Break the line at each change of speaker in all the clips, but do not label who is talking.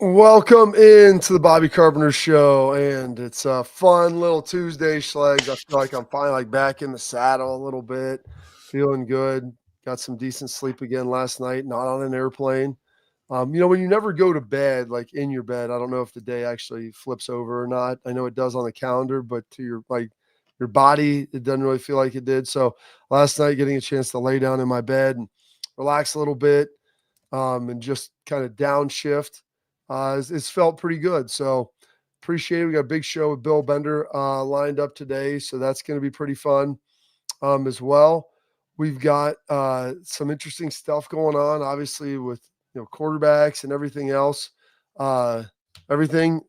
Welcome into the Bobby Carpenter Show, and it's a fun little Tuesday, Schlegs. I feel like I'm finally back in the saddle a little bit, feeling good. Got some decent sleep again last night, not on an airplane. When you never go to bed, like in your bed, I don't know if the day actually flips over or not. I know it does on the calendar, but to your body, it doesn't really feel like it did. So last night, getting a chance to lay down in my bed and relax a little bit, and just kind of downshift. It's felt pretty good. So appreciate it. We got a big show with Bill Bender lined up today. So that's going to be pretty fun as well. We've got some interesting stuff going on, obviously, with quarterbacks and everything else. Everything.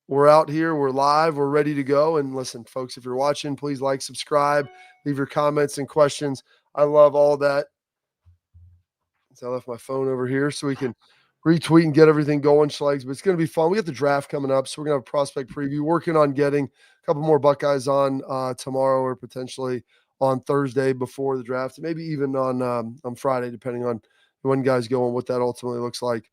We're out here. We're live. We're ready to go. And listen, folks, if you're watching, please like, subscribe, leave your comments and questions. I love all that. So I left my phone over here so we can retweet and get everything going, Schlegs. But it's going to be fun. We got the draft coming up, so we're going to have a prospect preview. Working on getting a couple more Buckeyes on tomorrow or potentially on Thursday before the draft, maybe even on Friday, depending on when guys go and what that ultimately looks like.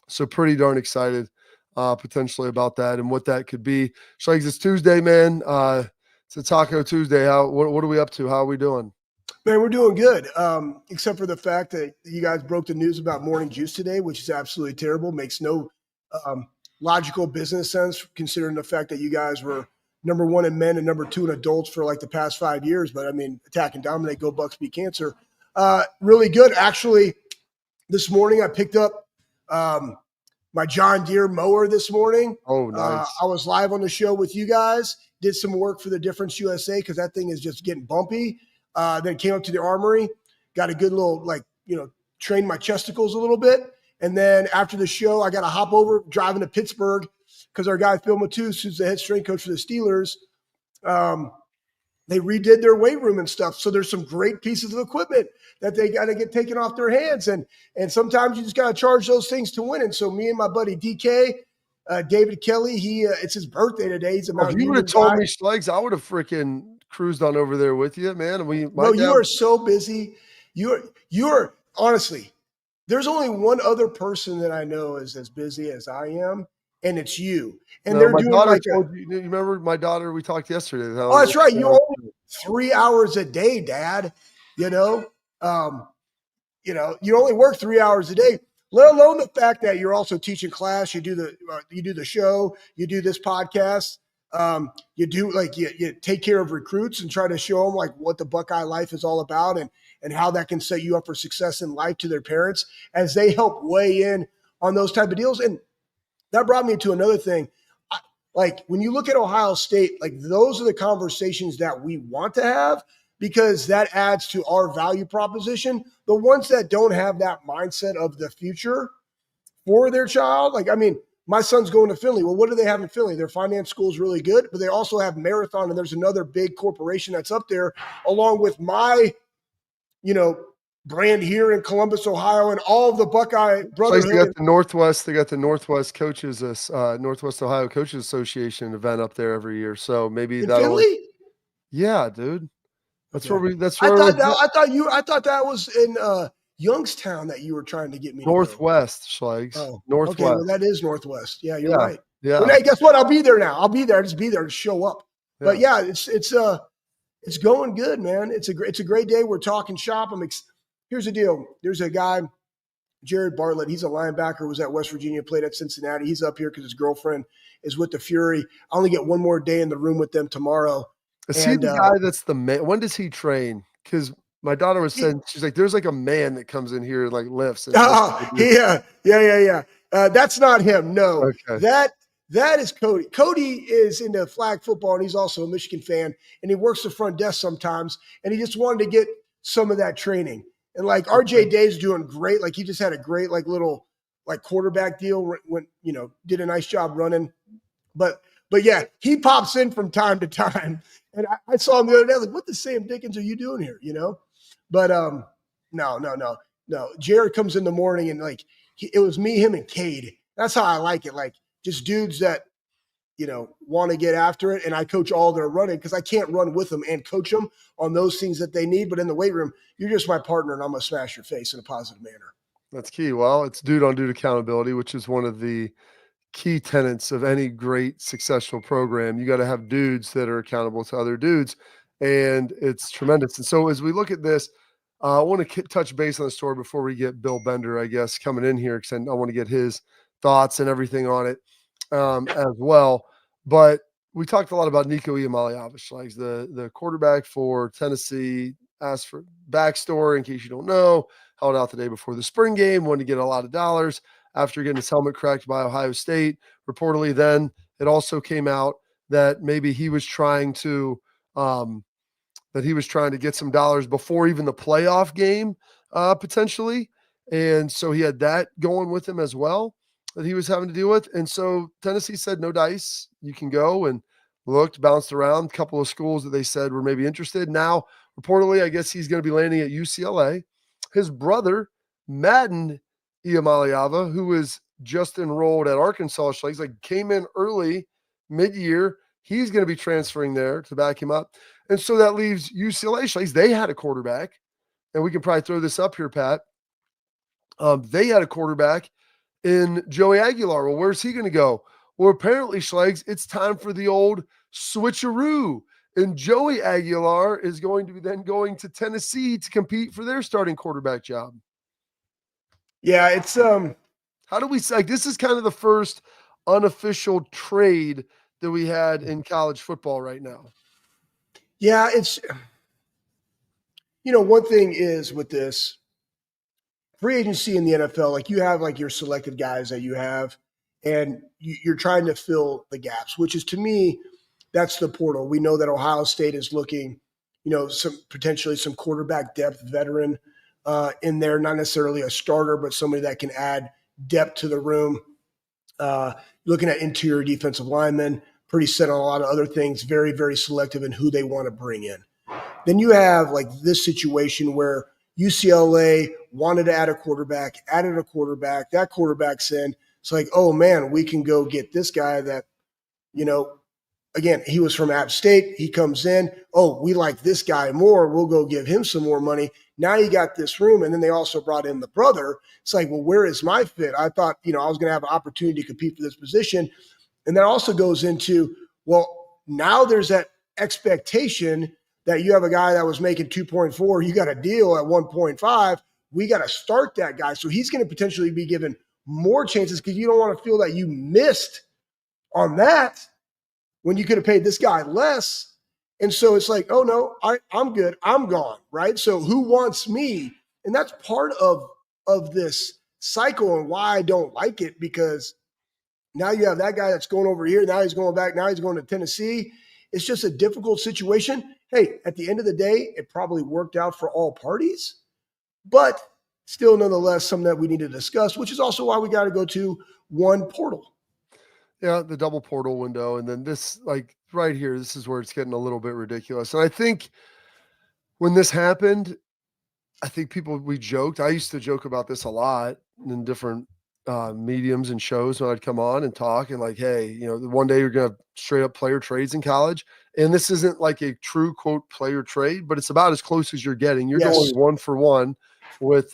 So pretty darn excited potentially about that and what that could be. Schlegs, it's Tuesday, man. It's a Taco Tuesday. What are we up to? How are we doing?
Man, we're doing good, except for the fact that you guys broke the news about morning juice today, which is absolutely terrible. Makes no logical business sense considering the fact that you guys were number one in men and number two in adults for like the past 5 years. But, I mean, attack and dominate, go Bucks, beat cancer. Really good. Actually, this morning I picked up my John Deere mower this morning.
Oh, nice.
I was live on the show with you guys, did some work for the Difference USA because that thing is just getting bumpy. Then came up to the armory, got a good little, trained my chesticles a little bit. And then after the show, I got to hop over, driving to Pittsburgh because our guy Phil Matus, who's the head strength coach for the Steelers, they redid their weight room and stuff. So there's some great pieces of equipment that they got to get taken off their hands. And sometimes you just got to charge those things to win. And so me and my buddy DK, David Kelly, it's his birthday today. He's about.
If you would have told me, Schlegs, I would have freaking cruised on over there with you, man.
You are so busy. You're honestly, there's only one other person that I know is as busy as I am, and it's you. And they're doing like
you remember my daughter? We talked yesterday.
Oh, that's right. You only 3 hours a day, Dad. You only work 3 hours a day. Let alone the fact that you're also teaching class. You do the show. You do this podcast. You take care of recruits and try to show them like what the Buckeye life is all about and how that can set you up for success in life to their parents as they help weigh in on those type of deals. And that brought me to another thing. Like when you look at Ohio State, like those are the conversations that we want to have because that adds to our value proposition. The ones that don't have that mindset of the future for their child, my son's going to Finley. Well, what do they have in Finley? Their finance school is really good, but they also have Marathon, and there's another big corporation that's up there, along with my, brand here in Columbus, Ohio, and all of the Buckeye Brotherhood.
They got the Northwest Coaches, Northwest Ohio Coaches Association event up there every year. So maybe
that. Finley?
Yeah, dude. That's
okay.
where we. That's
where
I
thought that was in Youngstown that you were trying to get me
Northwest, Schlegs.
Oh,
Northwest.
Okay, well, that is Northwest. Yeah, you're right.
Yeah.
Well, hey, guess what? I'll be there now. I'll be there. Just be there to show up. Yeah. But yeah, it's going good, man. It's a great day. We're talking shop. Here's the deal. There's a guy, Jared Bartlett. He's a linebacker. Was at West Virginia. Played at Cincinnati. He's up here because his girlfriend is with the Fury. I only get one more day in the room with them tomorrow.
Is he the guy that's the man? When does he train? Because my daughter was saying, she's like, there's like a man that comes in here and like lifts.
Yeah. That's not him. No,
okay.
That is Cody. Cody is into flag football and he's also a Michigan fan and he works the front desk sometimes. And he just wanted to get some of that training. And like RJ Day's doing great. Like he just had a great little quarterback deal when, did a nice job running. But yeah, he pops in from time to time. And I saw him the other day, like, what the Sam Dickens are you doing here? But no. Jared comes in the morning and it was me, him, and Cade. That's how I like it. Like just dudes that, want to get after it. And I coach all their running because I can't run with them and coach them on those things that they need. But in the weight room, you're just my partner and I'm going to smash your face in a positive manner.
That's key. Well, it's dude on dude accountability, which is one of the key tenets of any great successful program. You got to have dudes that are accountable to other dudes, and it's tremendous. And so as we look at this, I want to touch base on the story before we get Bill Bender, I guess, coming in here, because I want to get his thoughts and everything on it as well. But we talked a lot about Nico Iamaleava, like the quarterback for Tennessee. Asked for backstory in case you don't know. Held out the day before the spring game, wanted to get a lot of dollars after getting his helmet cracked by Ohio State. Reportedly, then it also came out that maybe he was trying to get some dollars before even the playoff game, potentially. And so he had that going with him as well that he was having to deal with. And so Tennessee said, no dice, you can go, and looked, bounced around a couple of schools that they said were maybe interested. Now, reportedly, I guess he's going to be landing at UCLA. His brother, Madden Iamaleava, who was just enrolled at Arkansas, came in early, mid-year. He's going to be transferring there to back him up. And so that leaves UCLA. They had a quarterback, and we can probably throw this up here, Pat. They had a quarterback in Joey Aguilar. Well, where's he going to go? Well, apparently, Schlegs, it's time for the old switcheroo. And Joey Aguilar is going to be then going to Tennessee to compete for their starting quarterback job.
Yeah, it's
how do we say, this is kind of the first unofficial trade that we had in college football right now.
Yeah, it's, one thing is with this free agency in the NFL, like you have like your selected guys that you have, and you're trying to fill the gaps, which is, to me, that's the portal. We know that Ohio State is looking, potentially some quarterback depth veteran in there, not necessarily a starter, but somebody that can add depth to the room. Looking at interior defensive linemen, pretty set on a lot of other things, very, very selective in who they want to bring in. Then you have like this situation where UCLA wanted to add a quarterback, added a quarterback, that quarterback's in. It's like, oh man, we can go get this guy that, again, he was from App State. He comes in. Oh, we like this guy more. We'll go give him some more money. Now you got this room. And then they also brought in the brother. It's like, well, where is my fit? I thought, I was going to have an opportunity to compete for this position. And that also goes into, well, now there's that expectation that you have a guy that was making 2.4. You got a deal at 1.5. We got to start that guy. So he's going to potentially be given more chances because you don't want to feel that you missed on that when you could have paid this guy less. And so it's like, oh, no, I'm good. I'm gone, right? So who wants me? And that's part of this cycle and why I don't like it, because now you have that guy that's going over here. Now he's going back. Now he's going to Tennessee. It's just a difficult situation. Hey, at the end of the day, it probably worked out for all parties, but still nonetheless something that we need to discuss, which is also why we got to go to one portal.
Yeah, the double portal window. And then this, like right here, this is where it's getting a little bit ridiculous. And I think when this happened, I think we joked. I used to joke about this a lot in different mediums and shows when I'd come on and talk and like, hey, one day you're going to have straight up player trades in college. And this isn't like a true quote player trade, but it's about as close as you're getting. You're going 1-for-1 with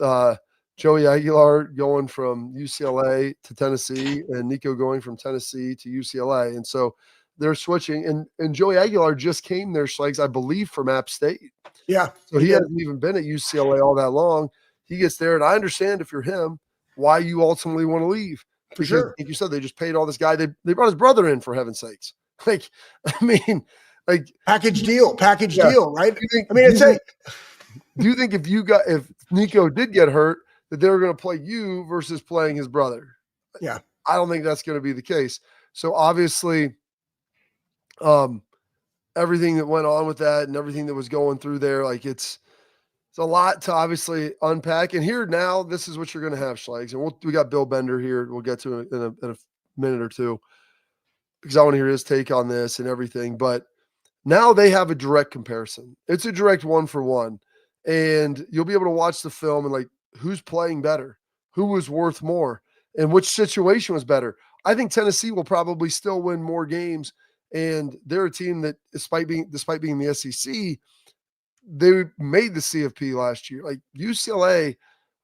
Joey Aguilar going from UCLA to Tennessee and Nico going from Tennessee to UCLA. And so they're switching. And Joey Aguilar just came there, Schlegs, I believe, from App State.
Yeah.
So he hasn't even been at UCLA all that long. He gets there, and I understand if you're him, why you ultimately want to leave.
For sure.
Like you said, they just paid all this guy. They brought his brother in, for heaven's sakes. Like, I mean, like
package deal, right?
Do you think if Nico did get hurt, that they were going to play you versus playing his brother?
Yeah.
I don't think that's going to be the case. So obviously, everything that went on with that and everything that was going through there, like it's a lot to obviously unpack. And here now, this is what you're going to have, Schlegs. And we got Bill Bender here. We'll get to it in a minute or two, because I want to hear his take on this and everything. But now they have a direct comparison. It's a direct 1-for-1. And you'll be able to watch the film and like, who's playing better? Who was worth more? And which situation was better? I think Tennessee will probably still win more games. And they're a team that, despite being the SEC, they made the CFP last year. Like UCLA,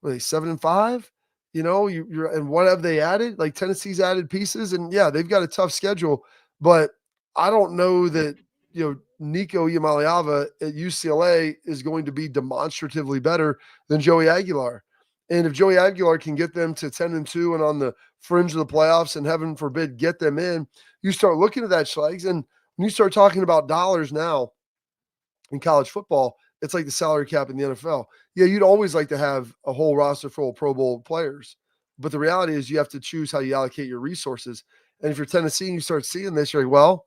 were they 7-5? you're and what have they added? Like Tennessee's added pieces, and yeah, they've got a tough schedule, but I don't know that Nico Iamaleava at UCLA is going to be demonstratively better than Joey Aguilar. And if Joey Aguilar can get them to 10-2 and on the fringe of the playoffs, and heaven forbid get them in, you start looking at that, Schlegs, and when you start talking about dollars now in college football, it's like the salary cap in the NFL. Yeah, you'd always like to have a whole roster full of Pro Bowl players, but the reality is you have to choose how you allocate your resources. And if you're Tennessee and you start seeing this, you're like, well,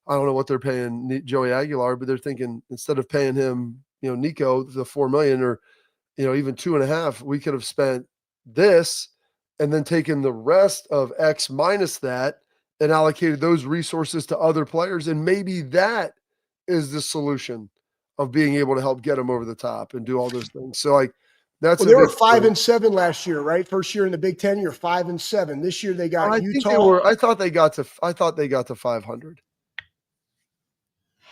I don't know what they're paying Joey Aguilar, but they're thinking instead of paying him, Nico, the $4 million or even 2.5, we could have spent this and then taken the rest of X minus that and allocated those resources to other players. And maybe that is the solution of being able to help get them over the top and do all those things. So like that's
they were 5-7 last year, right? First year in the Big Ten, you're 5-7. This year they got Utah.
I thought they got to 500.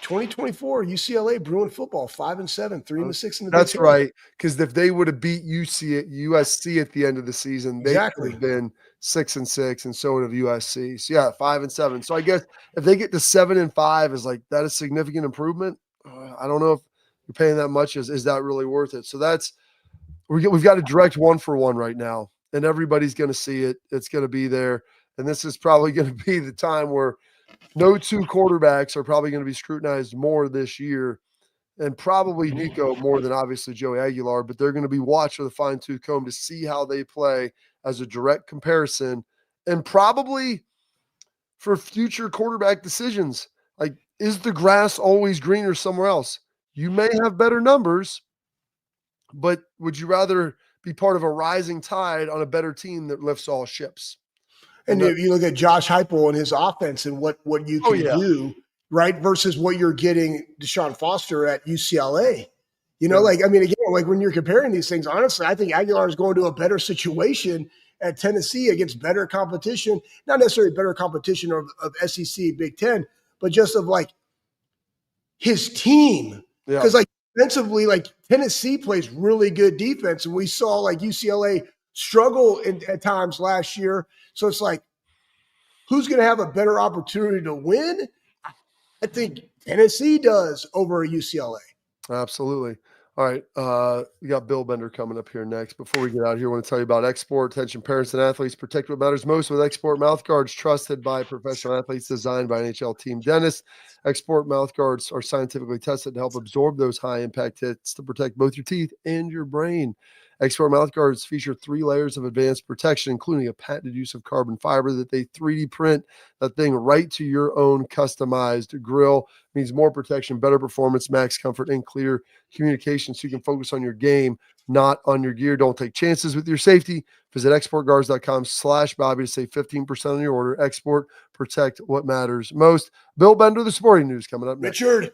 2024 UCLA Bruin football 5-7, 3-6 in the
That's
Big Ten.
right. Because if they would have beat USC at the end of the season, they could have been 6-6, and so would have USC. So yeah, 5-7. So I guess if they get to 7-5, is like that a significant improvement? I don't know if you're paying that much. Is that really worth it? So we've got a direct 1-for-1 right now, and everybody's going to see it. It's going to be there, and this is probably going to be the time where no two quarterbacks are probably going to be scrutinized more this year, and probably Nico more than obviously Joey Aguilar, but they're going to be watched with a fine-tooth comb to see how they play as a direct comparison, and probably for future quarterback decisions. Like, is the grass always greener somewhere else? You may have better numbers, but would you rather be part of a rising tide on a better team that lifts all ships?
And if you look at Josh Heupel and his offense and what you can do, right, versus what you're getting Deshaun Foster at UCLA. Again, when you're comparing these things, honestly, I think Aguilar is going to a better situation at Tennessee against better competition, not necessarily better competition of SEC, Big Ten, but just of like his team. Because defensively, Tennessee plays really good defense, and we saw UCLA struggle at times last year. So it's like, who's going to have a better opportunity to win? I think Tennessee does over UCLA.
Absolutely. All right. We got Bill Bender coming up here next. Before we get out of here, I want to tell you about Export. Attention parents and athletes, protect what matters most with Export mouthguards, trusted by professional athletes, designed by NHL team dentists. Export mouthguards are scientifically tested to help absorb those high-impact hits to protect both your teeth and your brain. Export mouthguards feature 3 layers of advanced protection, including a patented use of carbon fiber that they 3D print that thing right to your own customized grill. Means more protection, better performance, max comfort, and clear communication so you can focus on your game, not on your gear. Don't take chances with your safety. Visit exportguards.com/Bobby to save 15% on your order. Export, protect what matters most. Bill Bender, the sporting news, coming up next.
Richard.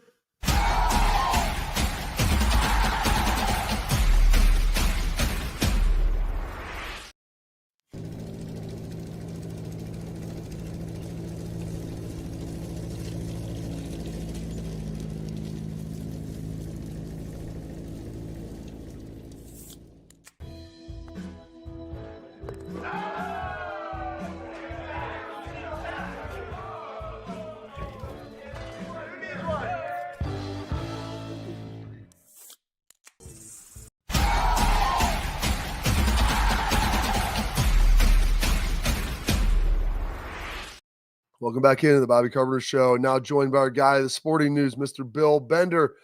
Welcome back into the Bobby Carpenter Show. Now joined by our guy, the sporting news, Mr. Bill Bender,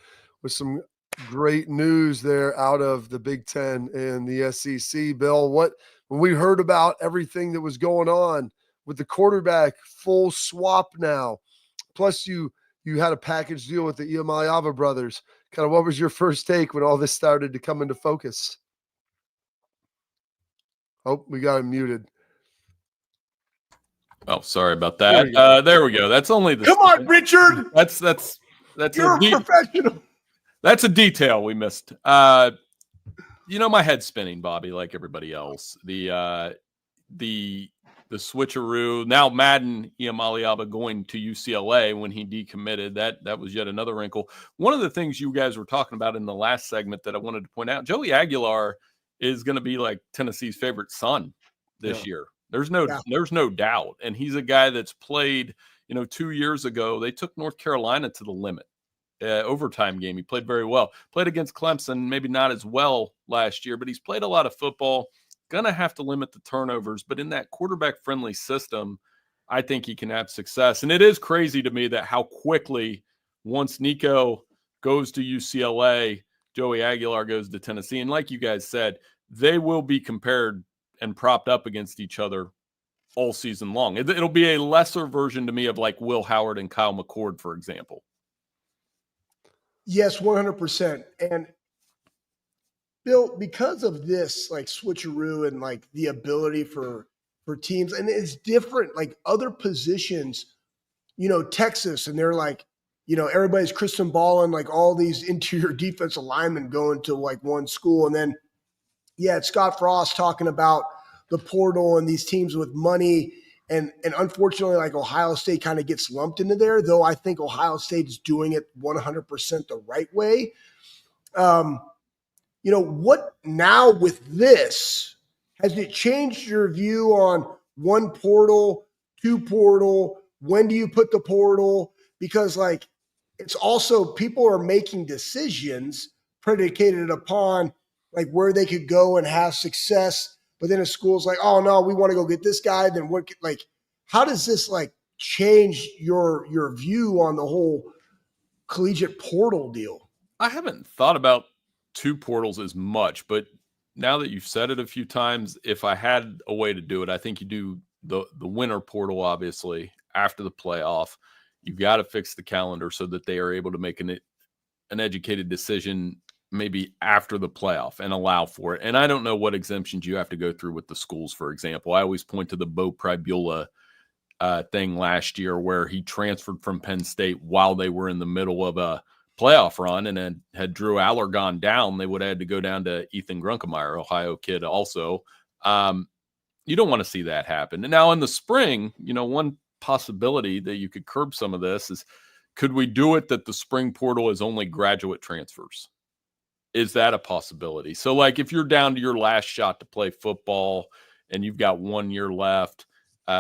with some great news there out of the Big Ten and the SEC. Bill, when we heard about everything that was going on with the quarterback full swap now, plus you had a package deal with the Iamaleava brothers, kind of what was your first take when all this started to come into focus? Oh, we got him muted.
Oh, sorry about that. There we go. That's only the.
Come on, Richard.
That's
You're a professional.
That's a detail we missed. My head's spinning, Bobby, like everybody else. The switcheroo. Now Madden Iamaleava going to UCLA when he decommitted. That was yet another wrinkle. One of the things you guys were talking about in the last segment that I wanted to point out, Joey Aguilar is going to be like Tennessee's favorite son this year. There's no doubt. And he's a guy that's played, 2 years ago, they took North Carolina to the limit. Overtime game. He played very well. Played against Clemson, maybe not as well last year, but he's played a lot of football. Going to have to limit the turnovers, but in that quarterback-friendly system, I think he can have success. And it is crazy to me that how quickly, once Nico goes to UCLA, Joey Aguilar goes to Tennessee. And like you guys said, they will be compared and propped up against each other all season long. It'll be a lesser version to me of like Will Howard and Kyle McCord, for example.
Yes, 100%. And Bill, because of this like switcheroo and like the ability for teams, and it's different, like other positions, Texas, and they're like, everybody's crystal balling like all these interior defensive linemen going to like one school. And then, it's Scott Frost talking about the portal and these teams with money. And unfortunately, like Ohio State kind of gets lumped into there, though I think Ohio State is doing it 100% the right way. What now with this? Has it changed your view on one portal, two portal? When do you put the portal? Because like it's also people are making decisions predicated upon like where they could go and have success. But then a school's like, oh no, we want to go get this guy. Then what? Like, how does this like change your view on the whole collegiate portal deal?
I haven't thought about two portals as much, but now that you've said it a few times, if I had a way to do it, I think you do the winter portal. Obviously, after the playoff, you've got to fix the calendar so that they are able to make an educated decision maybe after the playoff and allow for it. And I don't know what exemptions you have to go through with the schools, for example. I always point to the Bo Pribula thing last year where he transferred from Penn State while they were in the middle of a playoff run, and then had Drew Aller gone down, they would have had to go down to Ethan Grunkemeyer, Ohio kid also. You don't want to see that happen. And now in the spring, one possibility that you could curb some of this is, could we do it that the spring portal is only graduate transfers? Is that a possibility? So like if you're down to your last shot to play football and you've got 1 year left,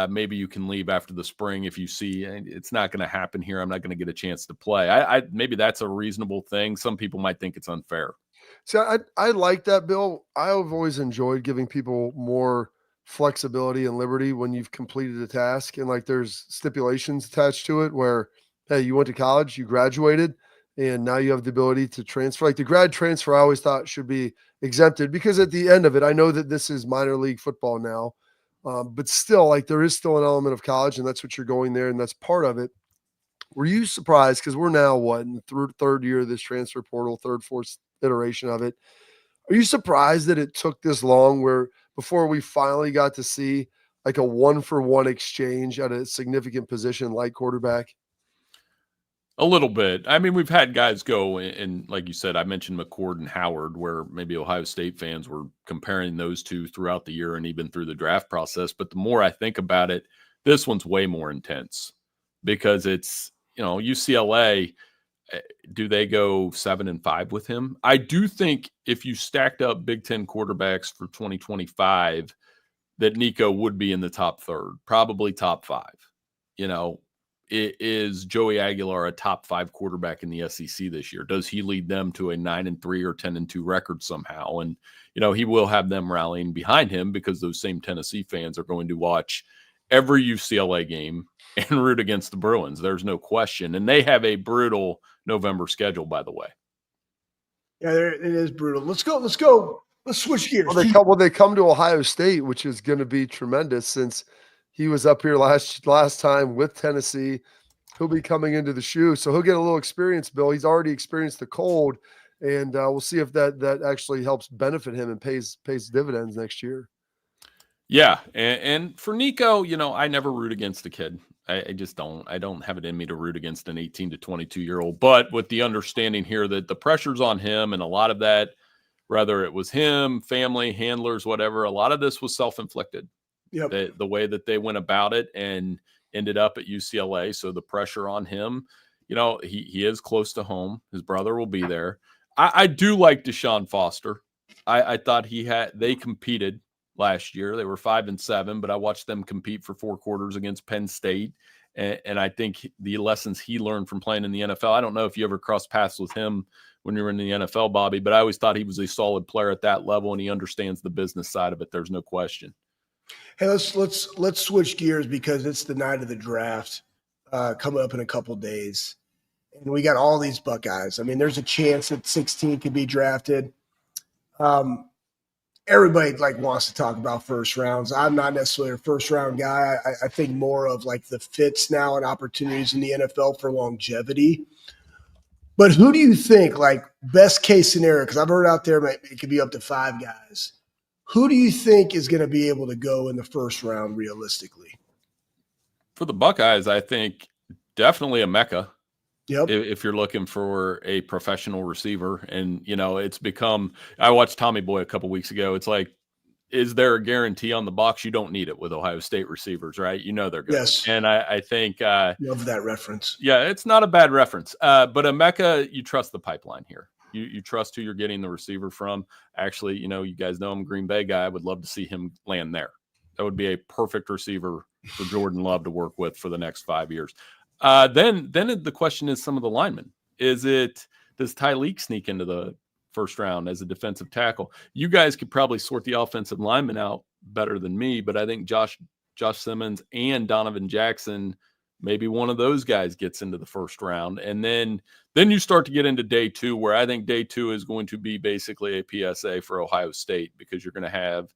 maybe you can leave after the spring if you see it's not going to happen here. I'm not going to get a chance to play. I maybe that's a reasonable thing. Some people might think it's unfair.
So I like that, Bill. I've always enjoyed giving people more flexibility and liberty when you've completed a task, and like there's stipulations attached to it where, hey, you went to college, you graduated, and now you have the ability to transfer. Like the grad transfer, I always thought should be exempted because at the end of it, I know that this is minor league football now, but still, like there is still an element of college, and that's what you're going there, and that's part of it. Were you surprised? Because we're now in the third year of this transfer portal, third, fourth iteration of it. Are you surprised that it took this long before we finally got to see like a 1-for-1 exchange at a significant position like quarterback?
A little bit. I mean, we've had guys go and like you said, I mentioned McCord and Howard, where maybe Ohio State fans were comparing those two throughout the year and even through the draft process. But the more I think about it, this one's way more intense because it's, UCLA, do they go 7-5 with him? I do think if you stacked up Big Ten quarterbacks for 2025, that Nico would be in the top third, probably top 5. Is Joey Aguilar a top 5 quarterback in the SEC this year? Does he lead them to a 9-3 or 10-2 record somehow? And, he will have them rallying behind him because those same Tennessee fans are going to watch every UCLA game and root against the Bruins. There's no question. And they have a brutal November schedule, by the way.
Yeah, it is brutal. Let's go. Let's switch gears.
Well, they come to Ohio State, which is going to be tremendous since he was up here last time with Tennessee. He'll be coming into the shoe, so he'll get a little experience, Bill. He's already experienced the cold, and we'll see if that actually helps benefit him and pays dividends next year.
Yeah, and for Nico, I never root against the kid. I just don't. I don't have it in me to root against an 18 to 22-year-old. But with the understanding here that the pressure's on him, and a lot of that, whether it was him, family, handlers, whatever, a lot of this was self-inflicted. Yep. The way that they went about it and ended up at UCLA. So the pressure on him, he is close to home. His brother will be there. I do like Deshaun Foster. I thought they competed last year. They were 5-7, but I watched them compete for 4 quarters against Penn State. And I think the lessons he learned from playing in the NFL, I don't know if you ever crossed paths with him when you were in the NFL, Bobby, but I always thought he was a solid player at that level, and he understands the business side of it. There's no question.
Hey, let's switch gears because it's the night of the draft coming up in a couple days. And we got all these Buckeyes. I mean, there's a chance that 16 could be drafted. Everybody wants to talk about first rounds. I'm not necessarily a first round guy. I think more of the fits now and opportunities in the NFL for longevity. But who do you think, best case scenario, because I've heard out there it could be up to 5 guys. Who do you think is going to be able to go in the first round realistically? For
the Buckeyes, I think definitely a Mecca.
Yep.
If you're looking for a professional receiver. And, it's become – I watched Tommy Boy a couple weeks ago. It's like, is there a guarantee on the box? You don't need it with Ohio State receivers, right? They're good.
Yes.
And I think
love that reference.
Yeah, it's not a bad reference. But a Mecca, you trust the pipeline here. You trust who you're getting the receiver from. Actually, you guys know I'm a Green Bay guy. I would love to see him land there. That would be a perfect receiver for Jordan Love to work with for the next 5 years. Then the question is some of the linemen. Does Tyleik sneak into the first round as a defensive tackle? You guys could probably sort the offensive linemen out better than me, but I think Josh Simmons and Donovan Jackson, maybe one of those guys gets into the first round. And then you start to get into day 2, where I think day 2 is going to be basically a PSA for Ohio State, because you're going to have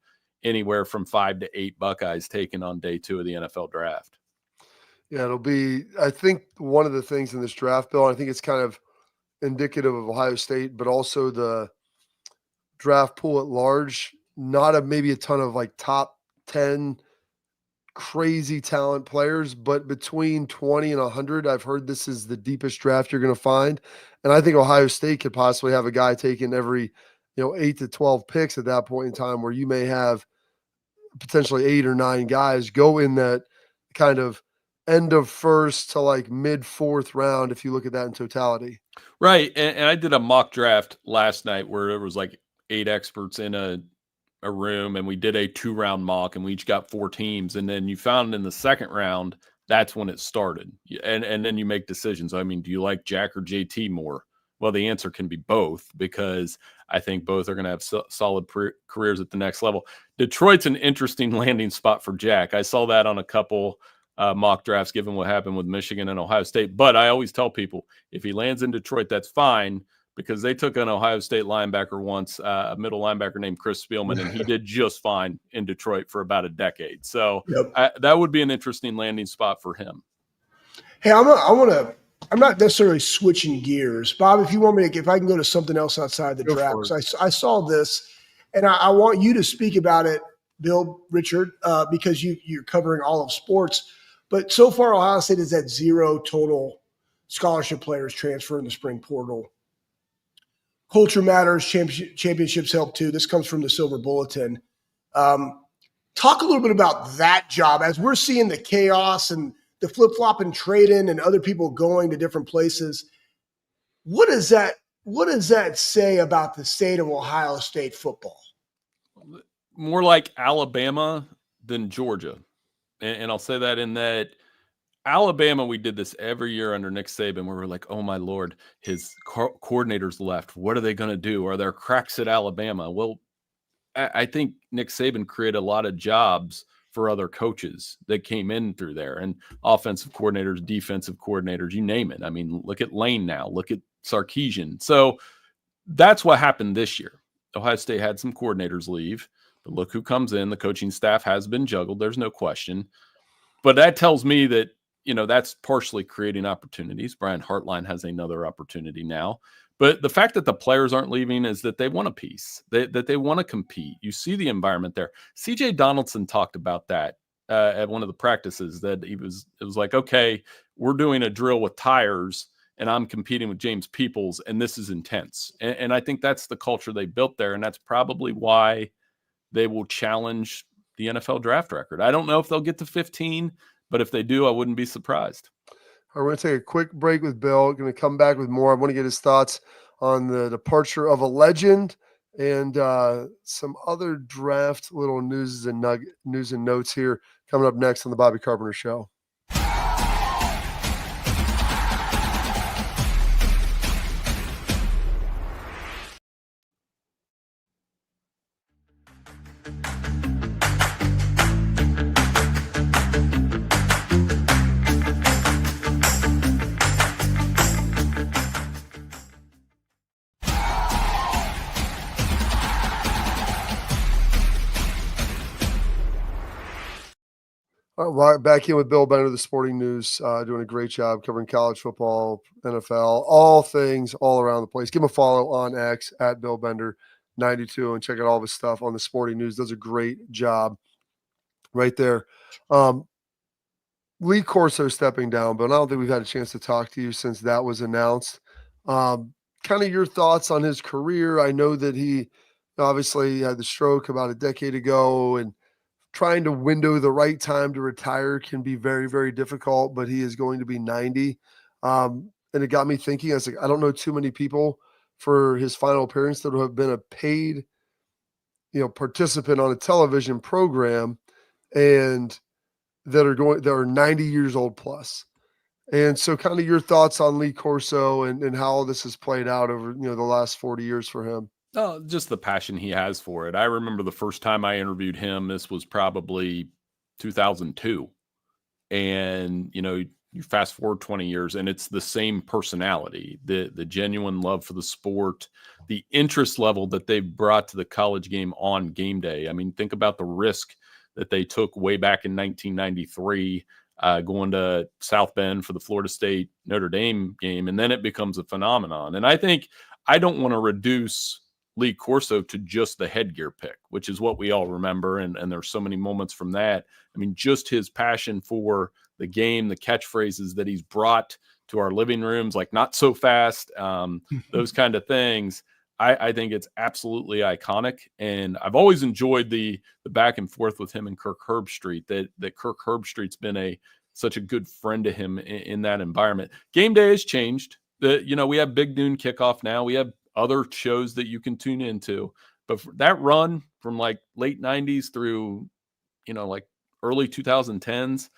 anywhere from 5 to 8 Buckeyes taken on day 2 of the NFL draft.
Yeah, it'll be, I think, one of the things in this draft, Bill, I think it's kind of indicative of Ohio State, but also the draft pool at large, maybe a ton of top 10 crazy talent players, but between 20 and 100, I've heard this is the deepest draft you're going to find. And I think Ohio State could possibly have a guy taking every, 8 to 12 picks at that point in time, where you may have potentially 8 or 9 guys go in that kind of end of first to mid 4th round, if you look at that in totality.
Right. And I did a mock draft last night where there was 8 experts in a room, and we did a 2-round mock, and we each got 4 teams. And then you found in the second round, that's when it started. And then you make decisions. I mean, do you like Jack or JT more? Well, the answer can be both, because I think both are going to have solid careers at the next level. Detroit's an interesting landing spot for Jack. I saw that on a couple mock drafts, given what happened with Michigan and Ohio State. But I always tell people, if he lands in Detroit, that's fine, because they took an Ohio State linebacker once, a middle linebacker named Chris Spielman, and he did just fine in Detroit for about a decade. So that would be an interesting landing spot for him.
Hey, I'm not necessarily switching gears. Bob, if you want me to, if I can go to something else outside the draft. I saw this, and I want you to speak about it, Bill, Richard, because you're covering all of sports. But so far, Ohio State has had 0 total scholarship players transfer in the spring portal. Culture matters. Championships help too. This comes from the Silver Bulletin. Talk a little bit about that job as we're seeing the chaos and the flip-flop and trade-in and other people going to different places. What does that say about the state of Ohio State football?
More like Alabama than Georgia. And I'll say that in that Alabama, we did this every year under Nick Saban, where we're like, oh, my Lord, his coordinators left. What are they going to do? Are there cracks at Alabama? Well, I think Nick Saban created a lot of jobs for other coaches that came in through there, and offensive coordinators, defensive coordinators, you name it. I mean, look at Lane now, look at Sarkisian. So that's what happened this year. Ohio State had some coordinators leave, but look who comes in. The coaching staff has been juggled. There's no question. But that tells me that, that's partially creating opportunities. Brian Hartline has another opportunity now. But the fact that the players aren't leaving is that they want a piece, that they want to compete. You see the environment there. C.J. Donaldson talked about that at one of the practices, that it was like, okay, we're doing a drill with tires, and I'm competing with James Peoples, and this is intense. And I think that's the culture they built there, and that's probably why they will challenge the NFL draft record. I don't know if they'll get to 15, but if they do, I wouldn't be surprised.
All right, we're going to take a quick break with Bill. Going to come back with more. I want to get his thoughts on the departure of a legend and some other draft little news and notes here coming up next on the Bobby Carpenter Show. All right, back in with Bill Bender, the Sporting News, doing a great job covering college football, NFL, all things all around the place. Give him a follow on X at Bill Bender 92 and check out all of his stuff on the Sporting News. Does a great job right there. Lee Corso stepping down, but I don't think we've had a chance to talk to you since that was announced. Kind of your thoughts on his career. I know that he obviously had the stroke about a decade ago, and trying to window the right time to retire can be very, very difficult, but he is going to be 90. And it got me thinking, I was like, I don't know too many people for his final appearance that will have been a paid, participant on a television program and that are 90 years old plus. And so kind of your thoughts on Lee Corso and how all this has played out over, the last 40 years for him.
Oh, just the passion he has for it. I remember the first time I interviewed him, this was probably 2002. And, you fast forward 20 years and it's the same personality, the genuine love for the sport, the interest level that they've brought to the college game on game day. I mean, think about the risk that they took way back in 1993, going to South Bend for the Florida State Notre Dame game. And then it becomes a phenomenon. And I don't want to reduce Lee Corso to just the headgear pick, which is what we all remember. And there's so many moments from that. I mean, just his passion for the game, the catchphrases that he's brought to our living rooms, like not so fast, those kind of things. I think it's absolutely iconic. And I've always enjoyed the back and forth with him and Kirk Herbstreit, that Kirk Herbstreit's been such a good friend to him in that environment. Game day has changed. We have Big Noon Kickoff now. We have other shows that you can tune into, but for that run from like late 90s through, like early 2010s,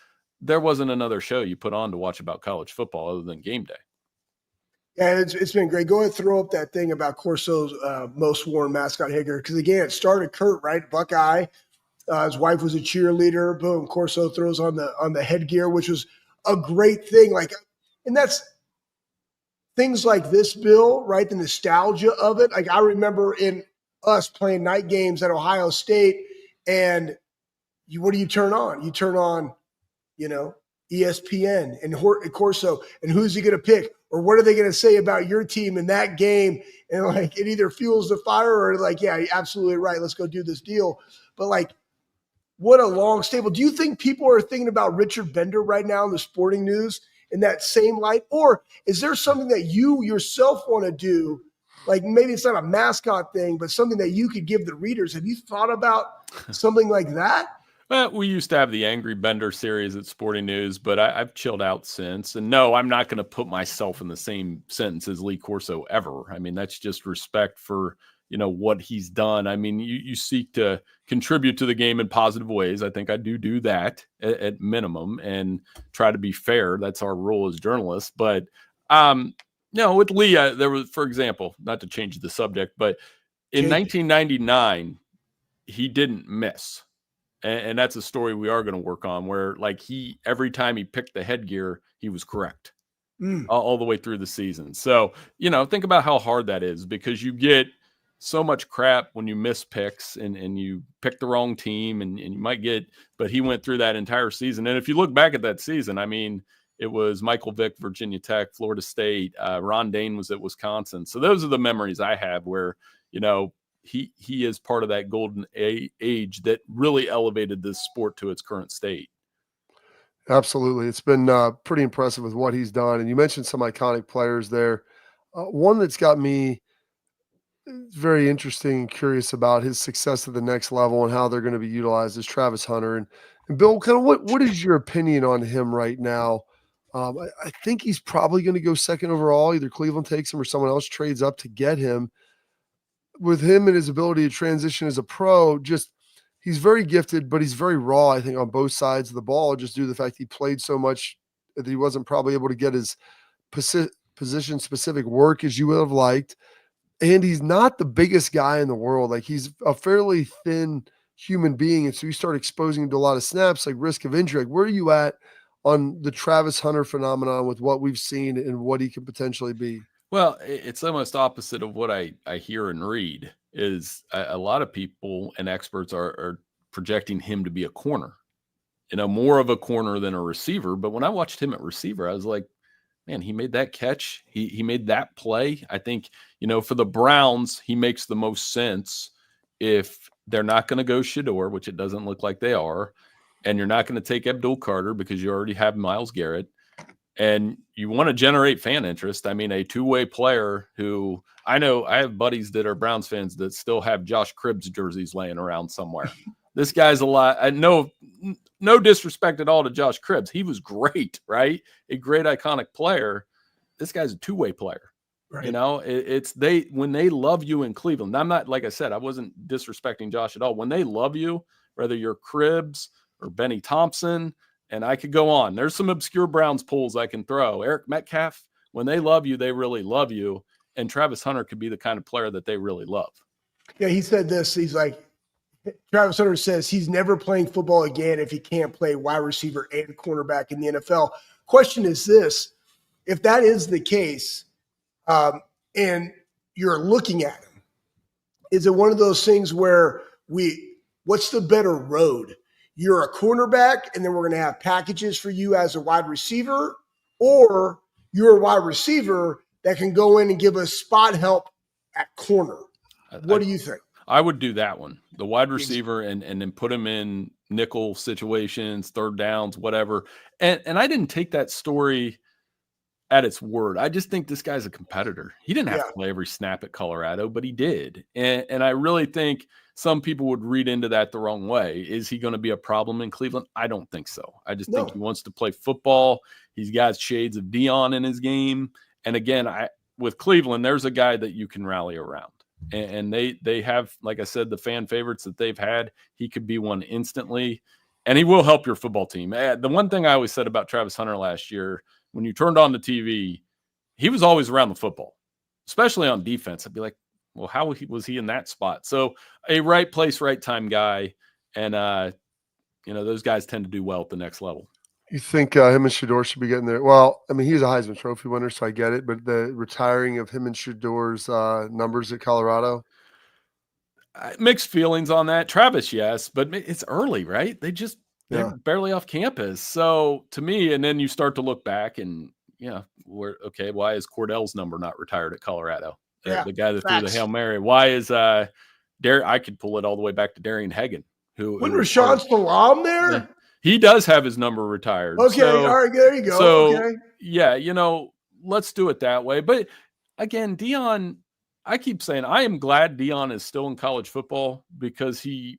there wasn't another show you put on to watch about college football other than Game Day.
Yeah, it's been great. Go ahead and throw up that thing about Corso's most worn mascot headgear. Because again, it started Kurt, right? Buckeye. His wife was a cheerleader. Boom, Corso throws on the headgear, which was a great thing. And that's things like this, Bill, right? The nostalgia of it. Like I remember in us playing night games at Ohio State, and what do you turn on? You turn on, ESPN and Corso, and who's he going to pick? Or what are they going to say about your team in that game? And it either fuels the fire or yeah, you're absolutely right. Let's go do this deal. But what a long staple. Do you think people are thinking about Richard Bender right now in the Sporting News in that same light? Or is there something that you yourself want to do? Like maybe it's not a mascot thing, but something that you could give the readers. Have you thought about something like that?
Well, we used to have the Angry Bender series at Sporting News, but I've chilled out since. And no, I'm not going to put myself in the same sentence as Lee Corso ever. I mean, that's just respect for, what he's done. I mean, you seek to contribute to the game in positive ways. I think I do that at minimum and try to be fair. That's our role as journalists. But, with Lee, there was, for example, not to change the subject, but in 1999, he didn't miss. And that's a story we are going to work on where every time he picked the headgear, he was correct all the way through the season. So, think about how hard that is because you get so much crap when you miss picks and you pick the wrong team and you might but he went through that entire season. And if you look back at that season, I mean, it was Michael Vick, Virginia Tech, Florida State, Ron Dane was at Wisconsin. So those are the memories I have where, he is part of that golden age that really elevated this sport to its current state.
Absolutely. It's been pretty impressive with what he's done. And you mentioned some iconic players there. One that's got me very interesting and curious about his success at the next level and how they're going to be utilized is Travis Hunter. And Bill, kind of what is your opinion on him right now? I think he's probably going to go second overall. Either Cleveland takes him or someone else trades up to get him. with him and his ability to transition as a pro, just he's very gifted, but he's very raw, I think, on both sides of the ball, just due to the fact he played so much that he wasn't probably able to get his position-specific work as you would have liked. And he's not the biggest guy in the world. Like, he's a fairly thin human being, and so you start exposing him to a lot of snaps, like risk of injury. Like, where are you at on the Travis Hunter phenomenon with what we've seen and what he could potentially be?
Well, it's almost opposite of what I hear and read. Is a lot of people and experts are projecting him to be a corner, more of a corner than a receiver. But when I watched him at receiver, I was like, man, he made that catch. He made that play. I think, for the Browns, he makes the most sense if they're not going to go Shedeur, which it doesn't look like they are, and you're not going to take Abdul Carter because you already have Myles Garrett, and you want to generate fan interest. I mean, a two-way player who I know I have buddies that are Browns fans that still have Josh Cribbs jerseys laying around somewhere. This guy's a lot. No disrespect at all to Josh Cribbs. He was great, right? A great iconic player. This guy's a two-way player. Right. It's when they love you in Cleveland. I'm not, like I said, I wasn't disrespecting Josh at all. When they love you, whether you're Cribbs or Benny Thompson, and I could go on. There's some obscure Browns pulls I can throw. Eric Metcalf, when they love you, they really love you. And Travis Hunter could be the kind of player that they really love. Yeah,
he said this. He's like, Travis Hunter says he's never playing football again if he can't play wide receiver and cornerback in the NFL. Question is this: if that is the case, and you're looking at him, is it one of those things where what's the better road? You're a cornerback, and then we're going to have packages for you as a wide receiver, or you're a wide receiver that can go in and give us spot help at corner. What do you think?
I would do that one, the wide receiver, and then put him in nickel situations, third downs, whatever. And I didn't take that story at its word. I just think this guy's a competitor. He didn't have to play every snap at Colorado, but he did. And I really think some people would read into that the wrong way. Is he going to be a problem in Cleveland? I don't think so. I just think he wants to play football. He's got shades of Deion in his game. And again, with Cleveland, there's a guy that you can rally around. And they have, like I said, the fan favorites that they've had. He could be one instantly, and he will help your football team. The one thing I always said about Travis Hunter last year, when you turned on the TV, he was always around the football, especially on defense. I'd be like, well, how was he in that spot? So a right place, right time guy. And, those guys tend to do well at the next level.
You think him and Shedeur should be getting there? Well, I mean, he's a Heisman Trophy winner, so I get it. But the retiring of him and Shedeur's numbers at Colorado?
Mixed feelings on that. Travis, yes, but it's early, right? They're barely off campus. So to me, and then you start to look back and, why is Cordell's number not retired at Colorado? The guy that threw the Hail Mary. Why is I could pull it all the way back to Darian Hagan.
Wasn't Rashawn Salam there?
Yeah. He does have his number retired.
Okay, all right, there you go.
So,
okay.
Let's do it that way. But again, Deion, I keep saying I am glad Deion is still in college football because he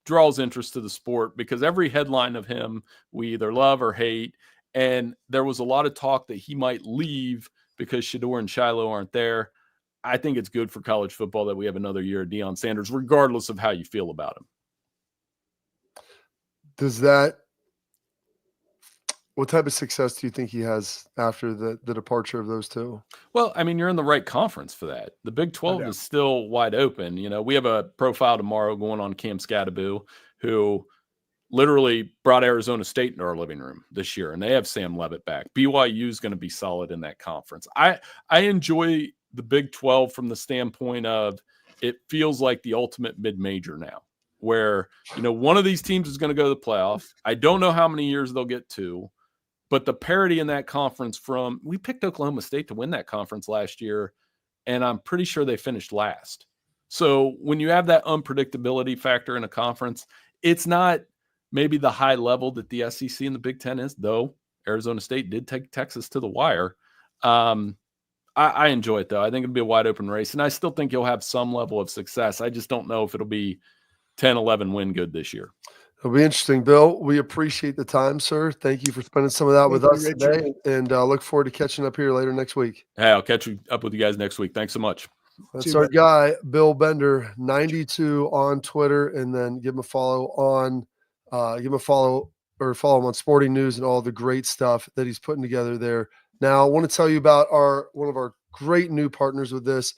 draws interest to the sport, because every headline of him we either love or hate. And there was a lot of talk that he might leave because Shedeur and Shiloh aren't there. I think it's good for college football that we have another year of Deion Sanders, regardless of how you feel about him.
What type of success do you think he has after the departure of those two?
Well, I mean, you're in the right conference for that. The Big 12 is still wide open. We have a profile tomorrow going on Cam Scadaboo, who literally brought Arizona State into our living room this year, and they have Sam Levitt back. BYU is going to be solid in that conference. I enjoy the Big 12 from the standpoint of it feels like the ultimate mid-major now, where, one of these teams is going to go to the playoff. I don't know how many years they'll get to, but the parity in that conference we picked Oklahoma State to win that conference last year, and I'm pretty sure they finished last. So when you have that unpredictability factor in a conference, it's not maybe the high level that the SEC and the Big Ten is, though Arizona State did take Texas to the wire. I enjoy it, though. I think it'll be a wide open race, and I still think you'll have some level of success. I just don't know if it'll be 10-11 win good this year.
It'll be interesting, Bill. We appreciate the time, sir. Thank you for spending some of that with us today, and look forward to catching up here later next week.
Hey, I'll catch up with you guys next week. Thanks so much.
That's our guy, Bill Bender, 92 on Twitter, and then give him a follow follow him on Sporting News and all the great stuff that he's putting together there. Now, I want to tell you about one of our great new partners with this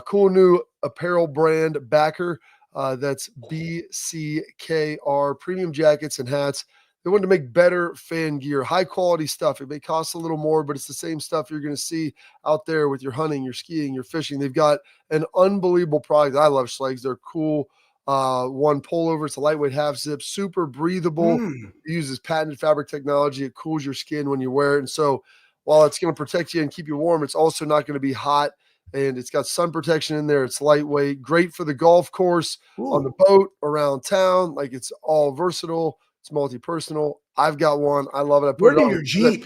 cool new apparel brand, Backer. That's BCKR, premium jackets and hats. They wanted to make better fan gear, high quality stuff. It may cost a little more, but it's the same stuff you're going to see out there with your hunting, your skiing, your fishing. They've got an unbelievable product. I love Schlegs. They're cool. One pullover. It's a lightweight half zip, super breathable. It uses patented fabric technology. It cools your skin when you wear it. And so while it's going to protect you and keep you warm, it's also not going to be hot. And it's got sun protection in there. It's lightweight, great for the golf course, on the boat, around town. Like, it's all versatile. It's multi-personal. I've got one. I love it. I put it on
your Jeep.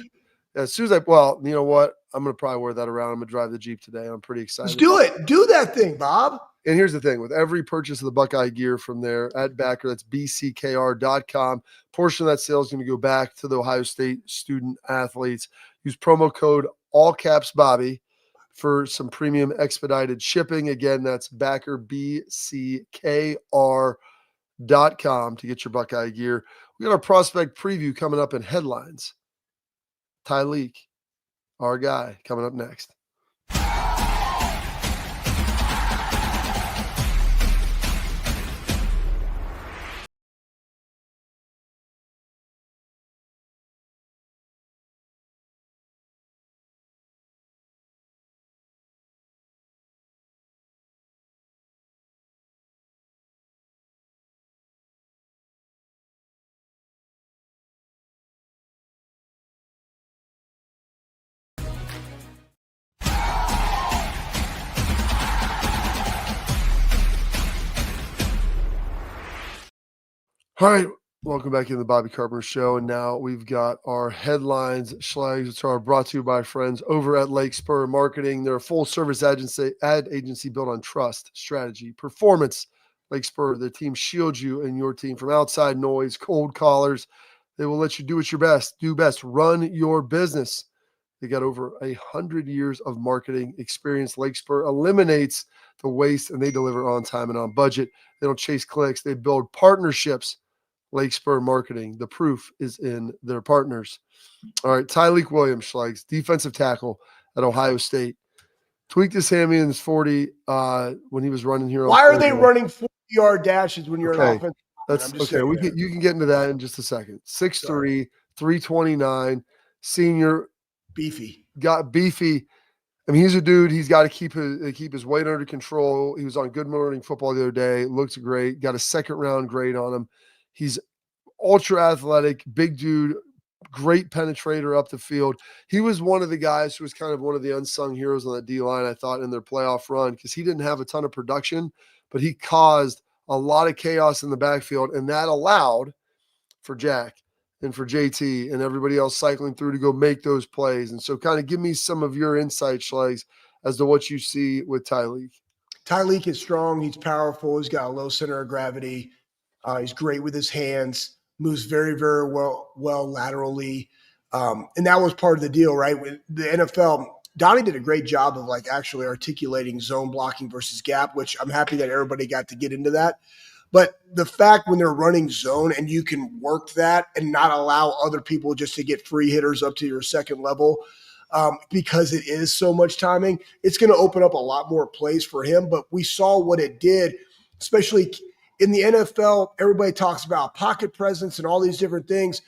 As soon as well, you know what? I'm going to probably wear that around. I'm going to drive the Jeep today. I'm pretty excited.
Let's do it. Do that thing, Bob.
And here's the thing. With every purchase of the Buckeye gear from there at Backer, that's bckr.com, portion of that sale is going to go back to the Ohio State student athletes. Use promo code all caps Bobby for some premium expedited shipping. Again, that's Backer, bckr.com to get your Buckeye gear. We got our prospect preview coming up in headlines. Tyleik, our guy, coming up next. All right, welcome back in the Bobby Carpenter Show. And now we've got our headlines, Schlegs, which are brought to you by friends over at Lake Spur Marketing. They're a full-service ad agency built on trust, strategy, performance. Lake Spur, their team shields you and your team from outside noise, cold callers. They will let you do what you do best, run your business. They got over 100 years of marketing experience. Lake Spur eliminates the waste, and they deliver on time and on budget. They don't chase clicks. They build partnerships. Lake Spur Marketing. The proof is in their partners. All right, Tyleik Williams, Schlegs, defensive tackle at Ohio State. Tweaked his hammy in his 40 when he was running here.
Why are they running 40-yard dashes when you're an offensive?
That's okay. You can get into that in just a second. 6'3", 329, senior.
Beefy.
Got beefy. I mean, he's a dude. He's got to keep his weight under control. He was on Good Morning Football the other day. Looks great. Got a second-round grade on him. He's ultra athletic, big dude, great penetrator up the field. He was one of the guys who was kind of one of the unsung heroes on that D-line, I thought, in their playoff run, because he didn't have a ton of production, but he caused a lot of chaos in the backfield, and that allowed for Jack and for JT and everybody else cycling through to go make those plays. And so kind of give me some of your insight, Schlegs, as to what you see with Tyleik.
Tyleik is strong. He's powerful. He's got a low center of gravity. He's great with his hands, moves very, very well laterally. And that was part of the deal, right? With the NFL, Donnie did a great job of like actually articulating zone blocking versus gap, which I'm happy that everybody got to get into that. But the fact when they're running zone and you can work that and not allow other people just to get free hitters up to your second level, because it is so much timing, it's going to open up a lot more plays for him. But we saw what it did, especially – in the NFL, everybody talks about pocket presence and all these different things.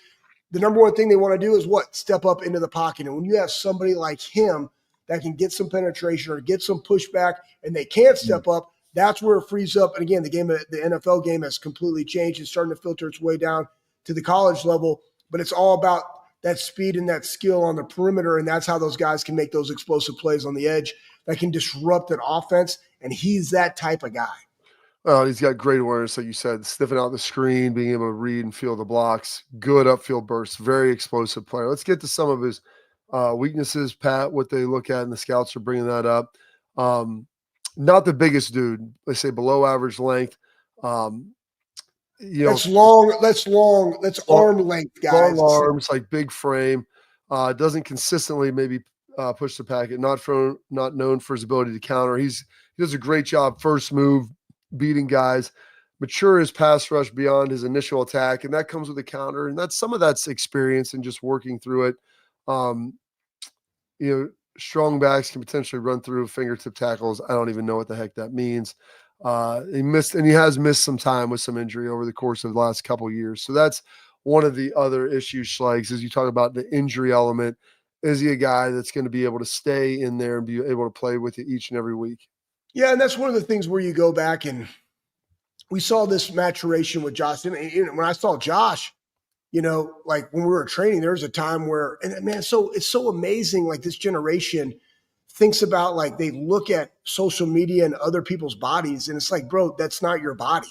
The number one thing they want to do is what? Step up into the pocket. And when you have somebody like him that can get some penetration or get some pushback and they can't step up, that's where it frees up. And again, the NFL game has completely changed. It's starting to filter its way down to the college level, but it's all about that speed and that skill on the perimeter. And that's how those guys can make those explosive plays on the edge that can disrupt an offense. And he's that type of guy.
Well, he's got great awareness, like you said, sniffing out the screen, being able to read and feel the blocks, good upfield bursts, very explosive player. Let's get to some of his weaknesses, Pat, what they look at, and the scouts are bringing that up. Not the biggest dude. They say below average length.
That's arm length, guys.
Long arms, like big frame. Doesn't consistently maybe push the packet, not known for his ability to counter. He does a great job first move, beating guys, mature his pass rush beyond his initial attack, and that comes with a counter. And some of that's experience and just working through it. Strong backs can potentially run through fingertip tackles. I don't even know what the heck that means. He has missed some time with some injury over the course of the last couple of years. So that's one of the other issues, Schlegs, as you talk about the injury element. Is he a guy that's going to be able to stay in there and be able to play with you each and every week?
Yeah, and that's one of the things where you go back and we saw this maturation with Josh. And when I saw Josh, like when we were training, there was a time where, and man, so it's so amazing. Like this generation thinks about, like, they look at social media and other people's bodies, and it's like, bro, that's not your body.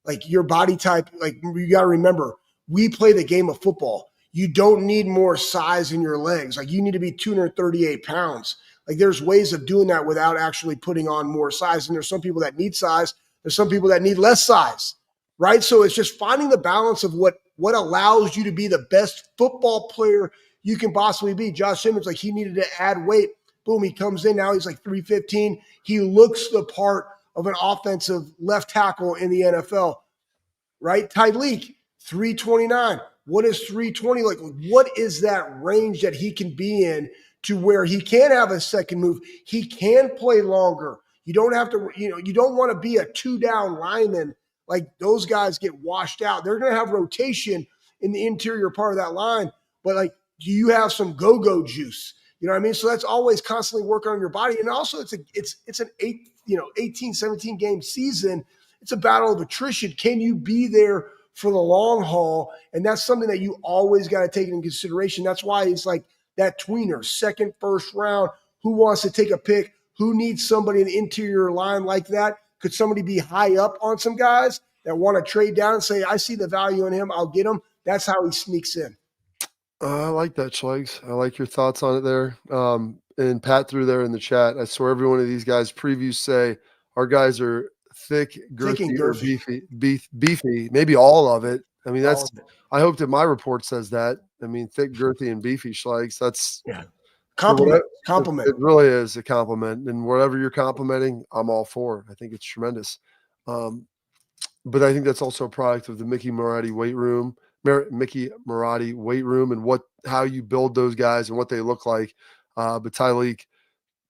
Like your body type, like you got to remember, we play the game of football. You don't need more size in your legs. Like you need to be 238 pounds. Like there's ways of doing that without actually putting on more size. And there's some people that need size. There's some people that need less size, right? So it's just finding the balance of what allows you to be the best football player you can possibly be. Josh Simmons, like he needed to add weight. Boom, he comes in now. He's like 315. He looks the part of an offensive left tackle in the NFL, right? Tyleik, 329. What is 320? Like, what is that range that he can be in to where he can have a second move? He can play longer. You don't have to, you don't want to be a 2-down lineman. Like those guys get washed out. They're going to have rotation in the interior part of that line. But like, do you have some go-go juice? You know what I mean? So that's always constantly working on your body. And also it's an 18, 17 game season. It's a battle of attrition. Can you be there for the long haul? And that's something that you always got to take into consideration. That's why it's like that tweener, second, first round. Who wants to take a pick? Who needs somebody in the interior line like that? Could somebody be high up on some guys that want to trade down and say, I see the value in him, I'll get him? That's how he sneaks in.
I like that, Schlegs. I like your thoughts on it there. And Pat threw there in the chat, I swear every one of these guys' previews say our guys are thick, girthy, or beefy. Maybe all of it. I mean, I hope that my report says that. I mean, thick, girthy, and beefy, Schlegs. That's
compliment.
It really is a compliment. And whatever you're complimenting, I'm all for. I think it's tremendous. But I think that's also a product of the Mickey Marotti weight room and how you build those guys and what they look like. But Tyleik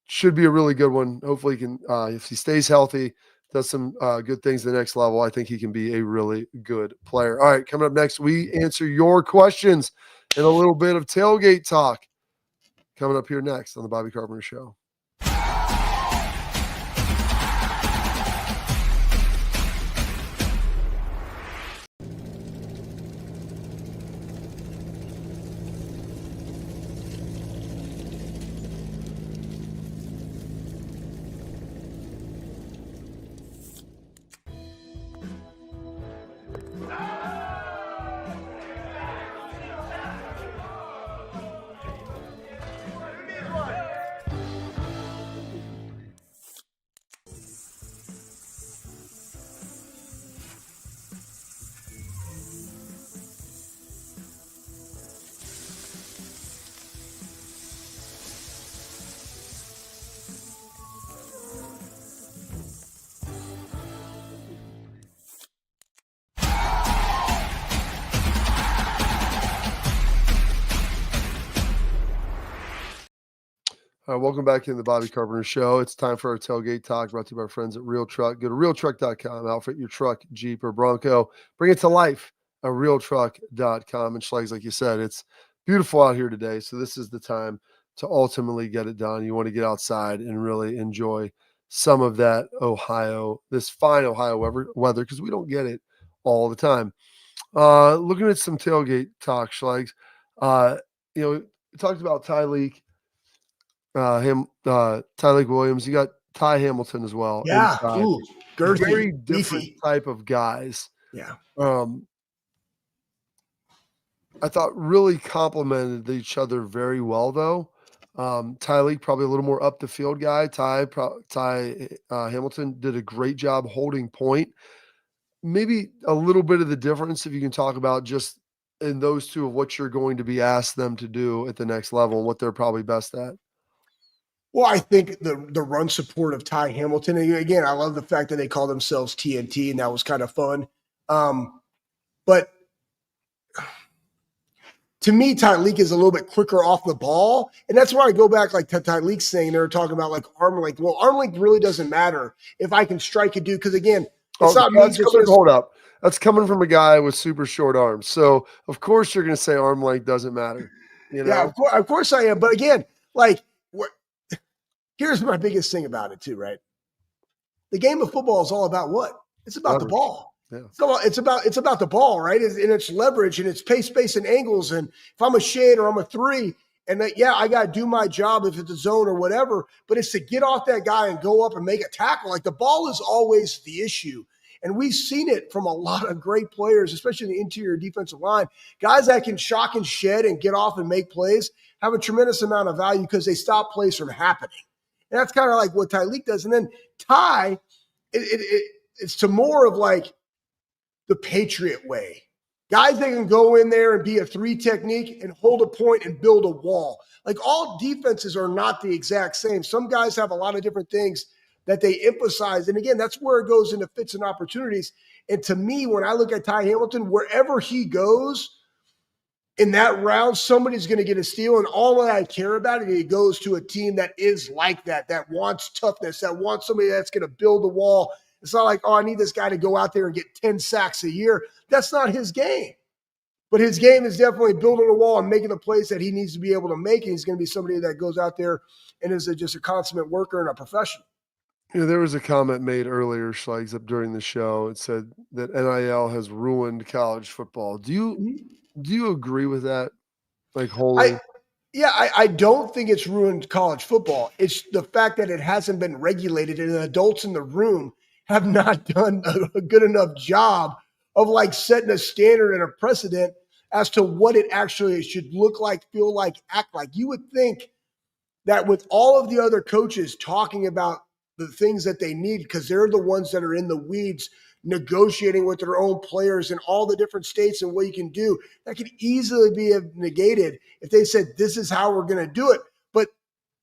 should be a really good one. Hopefully he can, if he stays healthy, does some good things at the next level, I think he can be a really good player. All right, coming up next, we answer your questions and a little bit of tailgate talk. Coming up here next on the Bobby Carpenter Show. All right, welcome back to the Bobby Carpenter Show. It's time for our tailgate talk, brought to you by our friends at Real Truck. Go to realtruck.com, outfit your truck, Jeep, or Bronco. Bring it to life at realtruck.com. And Schlegs, like you said, it's beautiful out here today, so this is the time to ultimately get it done. You want to get outside and really enjoy some of that this fine Ohio weather, because we don't get it all the time. Looking at some tailgate talk, Schlegs, we talked about Tyleik. Tyleik Williams. You got Ty Hamilton as well.
Yeah, girthy,
very different type of guys.
Yeah.
I thought really complemented each other very well, though. Tyleik probably a little more up the field guy. Ty Hamilton did a great job holding point. Maybe a little bit of the difference, if you can talk about just in those two, of what you're going to be asked them to do at the next level and what they're probably best at.
Well, I think the run support of Ty Hamilton, and again, I love the fact that they call themselves TNT, and that was kind of fun. But to me, Tyleik is a little bit quicker off the ball. And that's where I go back, like to Tyleik's saying, they were talking about like arm length. Well, arm length really doesn't matter if I can strike a dude. Because again, it's not me just
hold up. That's coming from a guy with super short arms. So of course you're going to say arm length doesn't matter. You know?
Yeah, of course I am. But again, like here's my biggest thing about it too, right? The game of football is all about what? It's about leverage. The ball. Yeah. So it's about the ball, right? And it's leverage and it's pace, space, and angles. And if I'm a shade or I'm a three, and that, yeah, I got to do my job if it's a zone or whatever, but it's to get off that guy and go up and make a tackle. Like the ball is always the issue. And we've seen it from a lot of great players, especially in the interior defensive line. Guys that can shock and shed and get off and make plays have a tremendous amount of value because they stop plays from happening. And that's kind of like what Tyleik does. And then Ty, it's to more of like the Patriot way. Guys that can go in there and be a three technique and hold a point and build a wall. Like all defenses are not the exact same. Some guys have a lot of different things that they emphasize. And again, that's where it goes into fits and opportunities. And to me, when I look at Ty Hamilton, wherever he goes in that round, somebody's going to get a steal. And all that I care about it, he goes to a team that is like that wants toughness, that wants somebody that's going to build the wall. It's not like, oh, I need this guy to go out there and get 10 sacks a year. That's not his game. But his game is definitely building a wall and making the plays that he needs to be able to make. And he's going to be somebody that goes out there and is just a consummate worker and a professional.
You know, there was a comment made earlier, Schleigs, up during the show. It said that NIL has ruined college football. Do you agree with that? Like wholly?
I don't think it's ruined college football. It's the fact that it hasn't been regulated and the adults in the room have not done a good enough job of like setting a standard and a precedent as to what it actually should look like, feel like, act like. You would think that with all of the other coaches talking about the things that they need, because they're the ones that are in the weeds negotiating with their own players in all the different states and what you can do, that could easily be negated if they said, this is how we're going to do it. But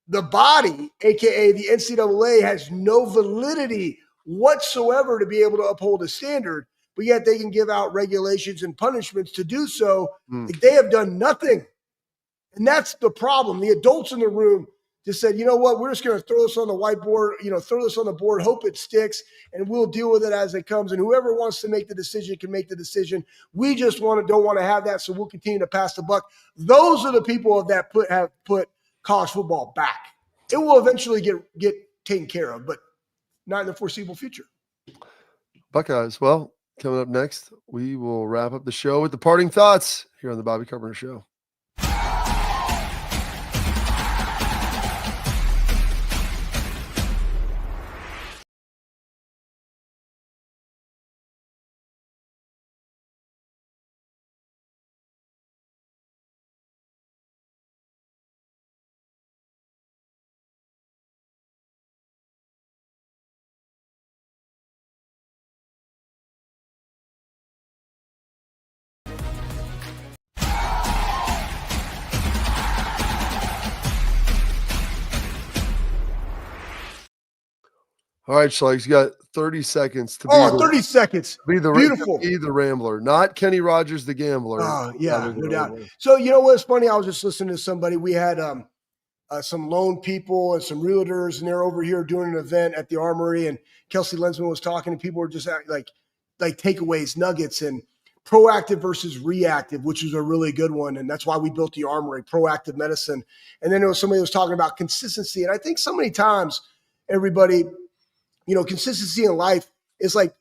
the body, AKA the NCAA, has no validity whatsoever to be able to uphold a standard, but yet they can give out regulations and punishments to do so. They have done nothing. And that's the problem. The adults in the room just said, you know what, we're just going to throw this on the whiteboard, throw this on the board, hope it sticks, and we'll deal with it as it comes. And whoever wants to make the decision can make the decision. We just don't want to have that, so we'll continue to pass the buck. Those are the people that have put college football back. It will eventually get taken care of, but not in the foreseeable future.
Buckeyes. Well, coming up next, we will wrap up the show with the parting thoughts here on the Bobby Carpenter Show. All right, Schleiks, you got 30 seconds to be
30 seconds.
Be the
beautiful.
Be the Rambler, not Kenny Rogers the Gambler.
Oh, yeah, no doubt. So, you know what's funny? I was just listening to somebody. We had some loan people and some realtors, and they're over here doing an event at the Armory, and Kelsey Lensman was talking, and people were just like takeaways, nuggets, and proactive versus reactive, which is a really good one. And that's why we built the Armory, proactive medicine. And then there was somebody who was talking about consistency. And I think so many times, everybody – consistency in life is like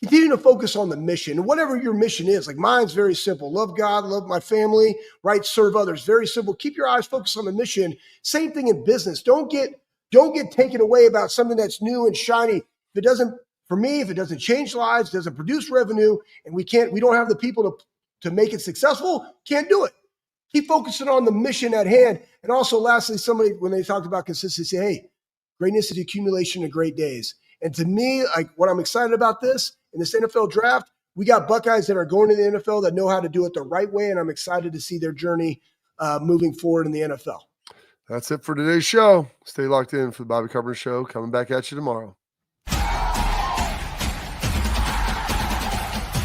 continuing to focus on the mission. And whatever your mission is, like mine's very simple. Love God, love my family, right? Serve others. Very simple. Keep your eyes focused on the mission. Same thing in business. Don't get taken away about something that's new and shiny. If it doesn't change lives, doesn't produce revenue, and we don't have the people to make it successful, can't do it. Keep focusing on the mission at hand. And also lastly, somebody, when they talked about consistency, hey, greatness is the accumulation of great days. And to me, like what I'm excited about this, in this NFL draft, we got Buckeyes that are going to the NFL that know how to do it the right way, and I'm excited to see their journey moving forward in the NFL.
That's it for today's show. Stay locked in for the Bobby Carpenter Show. Coming back at you tomorrow.